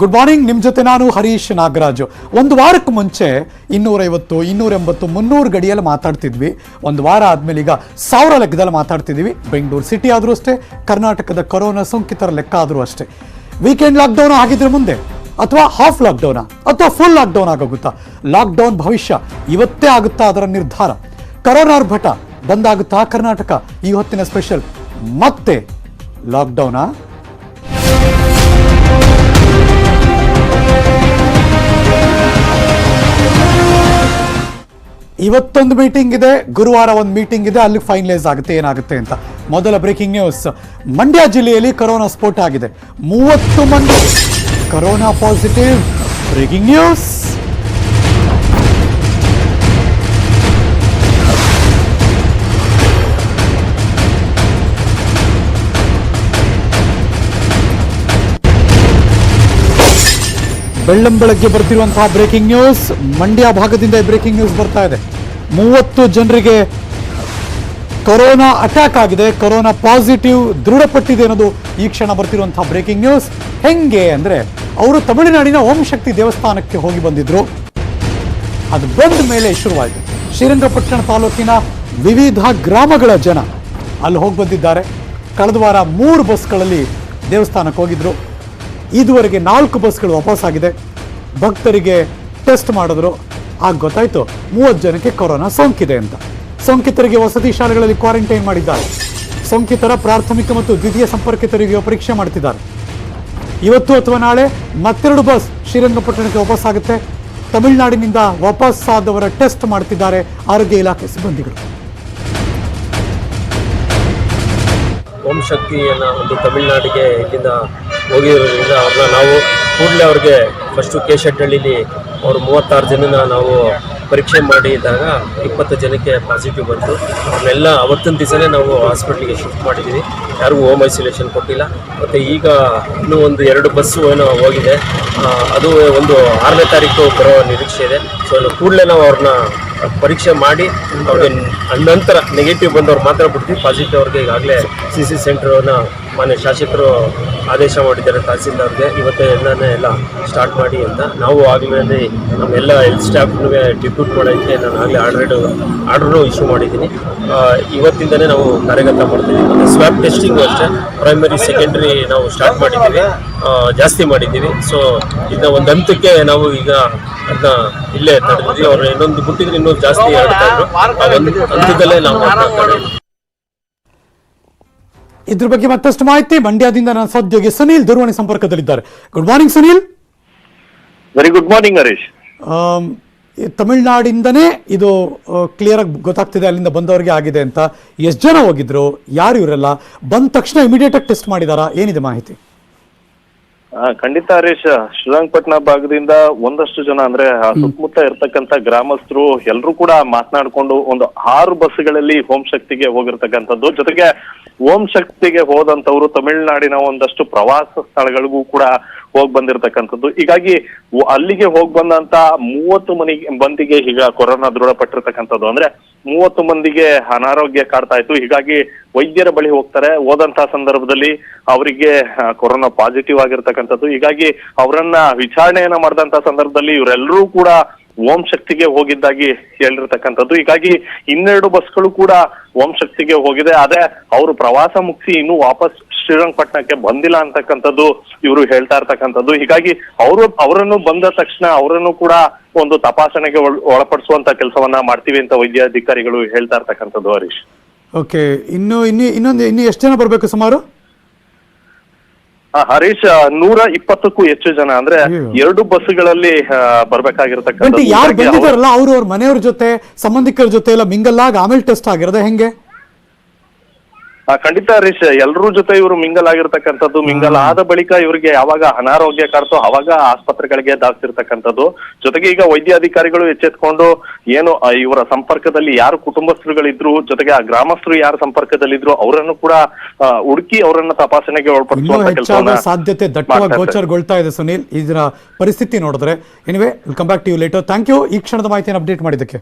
Good morning. ನಿಮ್ಮ ಜೊತೆ ನಾನು ಹರೀಶ್ ನಾಗರಾಜು. ಒಂದು ವಾರಕ್ಕೆ ಮುಂಚೆ 250, 280, 300 ಗಡಿಯಲ್ಲಿ ಮಾತಾಡ್ತಿದ್ವಿ. ಒಂದು ವಾರ ಆದಮೇಲೆ ಈಗ 1000 ಲೆಕ್ಕದಲ್ಲಿ ಮಾತಾಡ್ತಿದ್ವಿ. ಬೆಂಗಳೂರು ಸಿಟಿ ಆದರೂ ಅಷ್ಟೇ, ಕರ್ನಾಟಕದ ಕೊರೋನಾ ಸೋಂಕಿತರ ಲೆಕ್ಕ ಆದರೂ ಅಷ್ಟೇ. ವೀಕೆಂಡ್ ಲಾಕ್ಡೌನ್ ಆಗಿದ್ರೆ ಮುಂದೆ, ಅಥವಾ ಹಾಫ್ ಲಾಕ್ಡೌನಾ ಅಥವಾ ಫುಲ್ ಲಾಕ್ಡೌನ್ ಆಗೋಗುತ್ತಾ? ಲಾಕ್ಡೌನ್ ಭವಿಷ್ಯ ಇವತ್ತೇ ಆಗುತ್ತಾ ಅದರ ನಿರ್ಧಾರ? ಕರೋನಾ ಆರ್ಭಟ ಬಂದಾಗುತ್ತಾ ಕರ್ನಾಟಕ? ಈ ಹೊತ್ತಿನ ಸ್ಪೆಷಲ್ ಮತ್ತೆ ಲಾಕ್ಡೌನಾ? ಇವತ್ತೊಂದು ಮೀಟಿಂಗ್ ಇದೆ, ಗುರುವಾರ ಒಂದು ಮೀಟಿಂಗ್ ಇದೆ, ಅಲ್ಲಿ ಫೈನಲೈಸ್ ಆಗುತ್ತೆ ಏನಾಗುತ್ತೆ ಅಂತ. ಮೊದಲ ಬ್ರೇಕಿಂಗ್ ನ್ಯೂಸ್, ಮಂಡ್ಯ ಜಿಲ್ಲೆಯಲ್ಲಿ ಕೊರೋನಾ ಸ್ಫೋಟ ಆಗಿದೆ. 30 ಮಂದಿ ಕೊರೋನಾ ಪಾಸಿಟಿವ್. Breaking news. ಬೆಳ್ಳಂಬೆಳಗ್ಗೆ ಬರ್ತಿರುವಂತಹ ಬ್ರೇಕಿಂಗ್ ನ್ಯೂಸ್, ಮಂಡ್ಯ ಭಾಗದಿಂದ ಬ್ರೇಕಿಂಗ್ ನ್ಯೂಸ್ ಬರ್ತಾ ಇದೆ. 30 ಜನರಿಗೆ ಕೊರೋನಾ ಅಟ್ಯಾಕ್ ಆಗಿದೆ, ಕೊರೋನಾ ಪಾಸಿಟಿವ್ ದೃಢಪಟ್ಟಿದೆ ಅನ್ನೋದು ಈ ಕ್ಷಣ ಬರ್ತಿರುವಂತಹ ಬ್ರೇಕಿಂಗ್ ನ್ಯೂಸ್. ಹೆಂಗೆ ಅಂದರೆ, ಅವರು ತಮಿಳುನಾಡಿನ ಓಂ ಶಕ್ತಿ ದೇವಸ್ಥಾನಕ್ಕೆ ಹೋಗಿ ಬಂದಿದ್ರು. ಅದು ಬಂದ ಮೇಲೆ ಶುರುವಾಯಿತು. ಶ್ರೀರಂಗಪಟ್ಟಣ ತಾಲೂಕಿನ ವಿವಿಧ ಗ್ರಾಮಗಳ ಜನ ಅಲ್ಲಿ ಹೋಗಿ ಬಂದಿದ್ದಾರೆ. ಕಳೆದ ವಾರ 3 ಬಸ್ಗಳಲ್ಲಿ ದೇವಸ್ಥಾನಕ್ಕೆ ಹೋಗಿದ್ರು. ಇದುವರೆಗೆ 4 ಬಸ್ಗಳು ವಾಪಸ್ಸಾಗಿದೆ. ಭಕ್ತರಿಗೆ ಟೆಸ್ಟ್ ಮಾಡಿದ್ರು. ಆಗ ಗೊತ್ತಾಯಿತು 30 ಜನಕ್ಕೆ ಕೊರೋನಾ ಸೋಂಕಿದೆ ಅಂತ. ಸೋಂಕಿತರಿಗೆ ವಸತಿ ಶಾಲೆಗಳಲ್ಲಿ ಕ್ವಾರಂಟೈನ್ ಮಾಡಿದ್ದಾರೆ. ಸೋಂಕಿತರ ಪ್ರಾಥಮಿಕ ಮತ್ತು ದ್ವಿತೀಯ ಸಂಪರ್ಕಿತರಿಗೆ ಪರೀಕ್ಷೆ ಮಾಡ್ತಿದ್ದಾರೆ. ಇವತ್ತು ಅಥವಾ ನಾಳೆ ಮತ್ತೆರಡು ಬಸ್ ಶ್ರೀರಂಗಪಟ್ಟಣಕ್ಕೆ ವಾಪಸ್ಸಾಗುತ್ತೆ. ತಮಿಳುನಾಡಿನಿಂದ ವಾಪಸ್ಸಾದವರ ಟೆಸ್ಟ್ ಮಾಡ್ತಿದ್ದಾರೆ ಆರೋಗ್ಯ ಇಲಾಖೆ ಸಿಬ್ಬಂದಿಗಳು. ಓಂ ಶಕ್ತಿಯನ್ನು ಒಂದು ತಮಿಳುನಾಡಿಗೆ ಇಲ್ಲಿಂದ ಹೋಗಿರೋದ್ರಿಂದ ಅವ್ರನ್ನ ನಾವು ಕೂಡಲೇ ಅವ್ರಿಗೆ ಫಸ್ಟು ಕೇಶೆಟ್ಟಹಳ್ಳಿಲಿ ಅವರು 36 ಜನನ ನಾವು ಪರೀಕ್ಷೆ ಮಾಡಿದಾಗ 20 ಜನಕ್ಕೆ ಪಾಸಿಟಿವ್ ಬಂತು. ಅವ್ರನ್ನೆಲ್ಲ ಅವತ್ತಿನ ದಿವಸನೇ ನಾವು ಹಾಸ್ಪಿಟ್ಲಿಗೆ ಶಿಫ್ಟ್ ಮಾಡಿದ್ದೀವಿ. ಯಾರಿಗೂ ಹೋಮ್ ಐಸೋಲೇಷನ್ ಕೊಟ್ಟಿಲ್ಲ. ಮತ್ತು ಈಗ ಇನ್ನೂ ಒಂದು 2 ಬಸ್ಸು ಏನೋ ಹೋಗಿದೆ. ಅದು ಒಂದು 6ನೇ ತಾರೀಕು ಬರೋ ನಿರೀಕ್ಷೆ ಇದೆ. ಸೊ ಕೂಡಲೇ ನಾವು ಅವ್ರನ್ನ ಪರೀಕ್ಷೆ ಮಾಡಿ ಅವ್ರಿಗೆ ನಂತರ ನೆಗೆಟಿವ್ ಬಂದವ್ರು ಮಾತ್ರ ಬಿಡ್ತೀವಿ. ಪಾಸಿಟಿವ್ ಅವ್ರಿಗೆ ಈಗಾಗಲೇ CC ಸೆಂಟ್ರನ್ನ ಮಾನ್ಯ ಶಾಸಕರು ಆದೇಶ ಮಾಡಿದ್ದಾರೆ ತಹಸೀಲ್ದಾರ್ಗೆ, ಇವತ್ತೇ ಎಲ್ಲ ಸ್ಟಾರ್ಟ್ ಮಾಡಿ ಅಂತ. ನಾವು ಆಗಲೇ ನಮ್ಮೆಲ್ಲ ಹೆಲ್ತ್ ಸ್ಟಾಫ್ನೂ ಡಿಪ್ಯೂಟ್ ಮಾಡೋಕ್ಕೆ ನಾನು ಆಗಲೇ ಆರ್ಡ್ರೂ ಇಶ್ಯೂ ಮಾಡಿದ್ದೀನಿ. ಇವತ್ತಿಂದನೇ ನಾವು ಕಾರ್ಯಗತ ಮಾಡ್ತೀವಿ. ಮತ್ತು ಸ್ವ್ಯಾಬ್ ಟೆಸ್ಟಿಂಗು ಅಷ್ಟೇ ಪ್ರೈಮರಿ ಸೆಕೆಂಡ್ರಿ ನಾವು ಸ್ಟಾರ್ಟ್ ಮಾಡಿದ್ದೀವಿ, ಜಾಸ್ತಿ ಮಾಡಿದ್ದೀವಿ. ಸೊ ಇದನ್ನ ಒಂದು ಹಂತಕ್ಕೆ ನಾವು ಈಗ ಅದನ್ನ ಇಲ್ಲೇ ತಡೆದಿದ್ವಿ. ಅವ್ರು ಇನ್ನೊಂದು ಬಿಟ್ಟಿದ್ರೆ ಇನ್ನೂ ಜಾಸ್ತಿ ಹೇಳ್ತಾ ಇದ್ರು. ಆ ಒಂದು ಹಂತದಲ್ಲೇ ನಾವು ಇದ್ರ ಬಗ್ಗೆ ಮತ್ತಷ್ಟು ಮಾಹಿತಿ ಮಂಡ್ಯದಿಂದ ನನ್ನ ಸಹೋದ್ಯೋಗಿ ಸುನೀಲ್ ದೂರವಾಣಿ ಸಂಪರ್ಕದಲ್ಲಿದ್ದಾರೆ. Good morning Sunil. Very good morning Harish. ತಮಿಳುನಾಡಿಂದನೇ ಇದು ಕ್ಲಿಯರ್ ಆಗಿ ಗೊತ್ತಾಗ್ತಿದೆ ಅಲ್ಲಿಂದ ಬಂದವರಿಗೆ ಆಗಿದೆ ಅಂತ. ಎಷ್ಟು ಜನ ಹೋಗಿದ್ರು, ಯಾರು ಇವರೆಲ್ಲ? ಬಂದ ತಕ್ಷಣ ಇಮಿಡಿಯೇಟ್ ಆಗಿ ಟೆಸ್ಟ್ ಮಾಡಿದಾರಾ? ಏನಿದೆ ಮಾಹಿತಿ? ಖಂಡಿತ ಹರೀಶ್, ಶ್ರೀರಂಗಪಟ್ಟಣ ಭಾಗದಿಂದ ಒಂದಷ್ಟು ಜನ ಅಂದ್ರೆ ಸುತ್ತಮುತ್ತ ಇರ್ತಕ್ಕಂಥ ಗ್ರಾಮಸ್ಥರು ಎಲ್ಲರೂ ಕೂಡ ಮಾತನಾಡ್ಕೊಂಡು ಒಂದು 6 ಬಸ್ಗಳಲ್ಲಿ ಓಂ ಶಕ್ತಿಗೆ ಹೋಗಿರ್ತಕ್ಕಂಥದ್ದು. ಜೊತೆಗೆ ಓಂ ಶಕ್ತಿಗೆ ಹೋದಂತವ್ರು ತಮಿಳುನಾಡಿನ ಒಂದಷ್ಟು ಪ್ರವಾಸ ಸ್ಥಳಗಳಿಗೂ ಕೂಡ ಹೋಗಿ ಬಂದಿರತಕ್ಕಂಥದ್ದು. ಹೀಗಾಗಿ ಅಲ್ಲಿಗೆ ಹೋಗಿ ಬಂದಂತ 30 ಮಂದಿಗೆ ಈಗ ಕೊರೋನಾ ದೃಢಪಟ್ಟಿರ್ತಕ್ಕಂಥದ್ದು. ಅಂದ್ರೆ 30 ಮಂದಿಗೆ ಅನಾರೋಗ್ಯ ಕಾಡ್ತಾ ಇತ್ತು. ಹೀಗಾಗಿ ವೈದ್ಯರ ಬಳಿ ಹೋಗ್ತಾರೆ. ಹೋದಂತಹ ಸಂದರ್ಭದಲ್ಲಿ ಅವರಿಗೆ ಕೊರೋನಾ ಪಾಸಿಟಿವ್ ಆಗಿರ್ತಕ್ಕಂಥದ್ದು. ಹೀಗಾಗಿ ಅವರನ್ನ ವಿಚಾರಣೆಯನ್ನ ಮಾಡಿದಂತ ಸಂದರ್ಭದಲ್ಲಿ ಇವರೆಲ್ಲರೂ ಕೂಡ ಓಂ ಶಕ್ತಿಗೆ ಹೋಗಿದ್ದಾಗಿ ಹೇಳಿರ್ತಕ್ಕಂಥದ್ದು. ಹೀಗಾಗಿ 12 ಬಸ್ಗಳು ಕೂಡ ಓಂ ಶಕ್ತಿಗೆ ಹೋಗಿದೆ. ಅದೇ ಅವರು ಪ್ರವಾಸ ಮುಗಿಸಿ ಇನ್ನೂ ವಾಪಸ್ ಶ್ರೀರಂಗಪಟ್ಟಣಕ್ಕೆ ಬಂದಿಲ್ಲ ಅಂತಕ್ಕಂಥದ್ದು ಇವರು ಹೇಳ್ತಾ ಇರ್ತಕ್ಕಂಥದ್ದು. ಹೀಗಾಗಿ ಅವರನ್ನು ಬಂದ ತಕ್ಷಣ ಅವರನ್ನು ಕೂಡ ಒಂದು ತಪಾಸಣೆಗೆ ಒಳಪಡಿಸುವಂತ ಕೆಲಸವನ್ನ ಮಾಡ್ತೀವಿ ಅಂತ ವೈದ್ಯಾಧಿಕಾರಿಗಳು ಹೇಳ್ತಾ ಇರ್ತಕ್ಕಂಥದ್ದು ಹರೀಶ್. ಓಕೆ, ಇನ್ನೊಂದು ಎಷ್ಟು ಜನ ಬರ್ಬೇಕು ಸುಮಾರು? ಹರೀಶ್, 120ಕ್ಕೂ ಹೆಚ್ಚು ಜನ, ಅಂದ್ರೆ 2 ಬಸ್ಗಳಲ್ಲಿ ಬರ್ಬೇಕಾಗಿರ್ತಕ್ಕಂಥ. ಯಾರು ಬಂದಿದ್ದಾರಲ್ಲ ಅವ್ರ ಮನೆಯವ್ರ ಜೊತೆ, ಸಂಬಂಧಿಕರ ಜೊತೆ ಎಲ್ಲ ಮಿಂಗಲ್ ಆಗಿ ಆಮೇಲೆ ಟೆಸ್ಟ್ ಆಗಿರೋದ ಹೆಂಗೆ? ಖಂಡಿತ ಹರೀಶ್, ಎಲ್ರ ಜೊತೆ ಇವರು ಮಿಂಗಲ್ ಆಗಿರ್ತಕ್ಕಂಥದ್ದು. ಮಿಂಗಲ್ ಆದ ಬಳಿಕ ಇವರಿಗೆ ಯಾವಾಗ ಅನಾರೋಗ್ಯ ಕಾಡ್ತೋ ಅವಾಗ ಆಸ್ಪತ್ರೆಗಳಿಗೆ ದಾಖಲಿರ್ತಕ್ಕಂಥದ್ದು. ಜೊತೆಗೆ ಈಗ ವೈದ್ಯಾಧಿಕಾರಿಗಳು ಎಚ್ಚೆತ್ಕೊಂಡು ಏನು ಇವರ ಸಂಪರ್ಕದಲ್ಲಿ ಯಾರು ಕುಟುಂಬಸ್ಥರುಗಳಿದ್ರು, ಜೊತೆಗೆ ಆ ಗ್ರಾಮಸ್ಥರು ಯಾರು ಸಂಪರ್ಕದಲ್ಲಿದ್ರು ಅವರನ್ನು ಕೂಡ ಹುಡುಕಿ ಅವರನ್ನ ತಪಾಸಣೆಗೆ ಒಳಪಡಿಸುವಂತ ಕೆಲಸ ಸಾಧ್ಯತೆ ದಟ್ಟವಾಗಿ ಗೋಚರಗೊಳ್ತಾ ಇದೆ ಸುನೀಲ್. ಇದರ ಪರಿಸ್ಥಿತಿ ನೋಡಿದ್ರೆ. Anyway, will come back to you later. Thank you ಈ ಕ್ಷಣದ ಮಾಹಿತಿಯನ್ನು ಅಪ್ಡೇಟ್ ಮಾಡಿದ್ದಕ್ಕೆ.